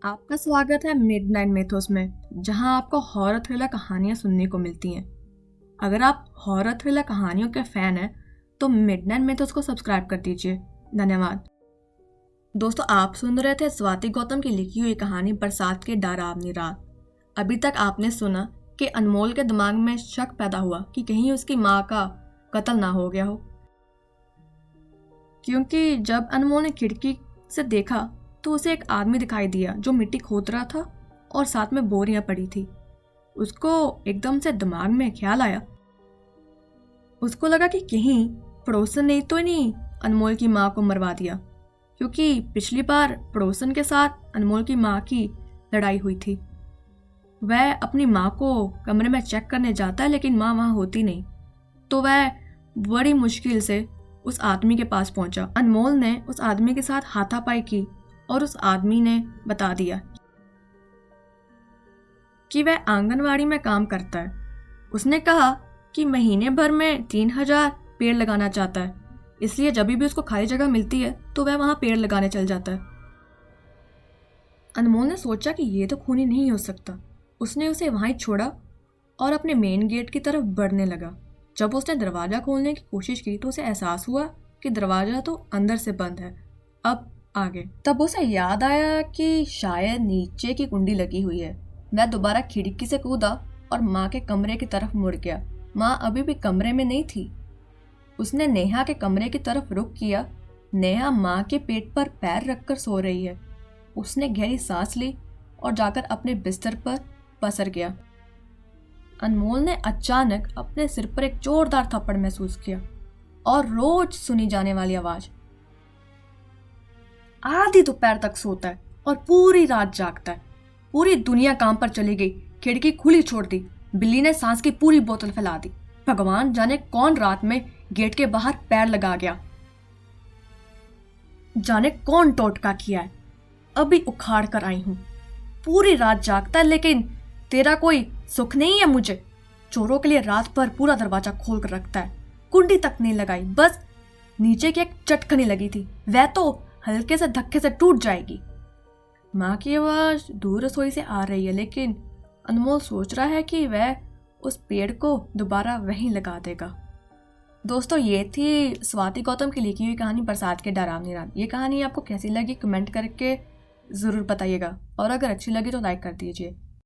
आपका स्वागत है मिडनाइट मिथोस में, जहां आपको हॉरर थ्रिलर कहानियां सुनने को मिलती हैं। अगर आप हॉरर थ्रिलर कहानियों के फैन हैं तो मिडनाइट मिथोस को सब्सक्राइब कर दीजिए। धन्यवाद। दोस्तों, आप सुन रहे थे स्वाति गौतम की लिखी हुई कहानी बरसात की डरावनी रात। अभी तक आपने सुना कि अनमोल के दिमाग में शक पैदा हुआ कि कहीं उसकी माँ का कत्ल ना हो गया हो, क्योंकि जब अनमोल ने खिड़की से देखा तो उसे एक आदमी दिखाई दिया जो मिट्टी खोद रहा था और साथ में बोरियां पड़ी थी। उसको एकदम से दिमाग में ख्याल आया। उसको लगा कि कहीं पड़ोसन ने तो नहीं अनमोल की माँ को मरवा दिया, क्योंकि पिछली बार पड़ोसन के साथ अनमोल की माँ की लड़ाई हुई थी। वह अपनी माँ को कमरे में चेक करने जाता है, लेकिन माँ वहाँ होती नहीं। तो वह बड़ी मुश्किल से उस आदमी के पास पहुंचा। अनमोल ने उस आदमी के साथ हाथापाई की और उस आदमी ने बता दिया कि वह आंगनवाड़ी में काम करता है। उसने कहा कि महीने भर में 3000 पेड़ लगाना चाहता है, इसलिए जब भी उसको खाली जगह मिलती है तो वह वहां पेड़ लगाने चल जाता है। अनमोल ने सोचा कि ये तो खूनी नहीं हो सकता। उसने उसे वहीं छोड़ा और अपने मेन गेट की तरफ बढ़ने लगा। जब उसने दरवाज़ा खोलने की कोशिश की तो उसे एहसास हुआ कि दरवाज़ा तो अंदर से बंद है। अब आगे तब उसे याद आया कि शायद नीचे की कुंडी लगी हुई है। वह दोबारा खिड़की से कूदा और माँ के कमरे की तरफ मुड़ गया। माँ अभी भी कमरे में नहीं थी। उसने नेहा के कमरे की तरफ रुख किया। नेहा माँ के पेट पर पैर रखकर सो रही है। उसने गहरी सांस ली और जाकर अपने बिस्तर पर पसर गया। अनमोल ने अचानक अपने सिर पर एक जोरदार थप्पड़ महसूस किया और रोज सुनी जाने वाली आवाज। आधी दोपहर तक सोता है और पूरी रात जागता है। पूरी दुनिया काम पर चली गई, खिड़की खुली छोड़ दी। बिल्ली ने सांस की पूरी बोतल फैला दी। भगवान जाने कौन रात में गेट के बाहर पैर लगा गया। जाने कौन टोटका किया है। अभी उखाड़ कर आई हूं। पूरी रात जागता है, लेकिन तेरा कोई सुख नहीं है मुझे। चोरों के लिए रात भर पूरा दरवाजा खोल कर रखता है। कुंडी तक नहीं लगाई, बस नीचे की एक चटकनी लगी थी, वह तो हल्के से धक्के से टूट जाएगी। माँ की आवाज दूर रसोई से आ रही है, लेकिन अनमोल सोच रहा है कि वह उस पेड़ को दोबारा वहीं लगा देगा। दोस्तों, ये थी स्वाति गौतम की लिखी हुई कहानी बरसात के डरावनी रात। ये कहानी आपको कैसी लगी कमेंट करके ज़रूर बताइएगा, और अगर अच्छी लगी तो लाइक कर दीजिए।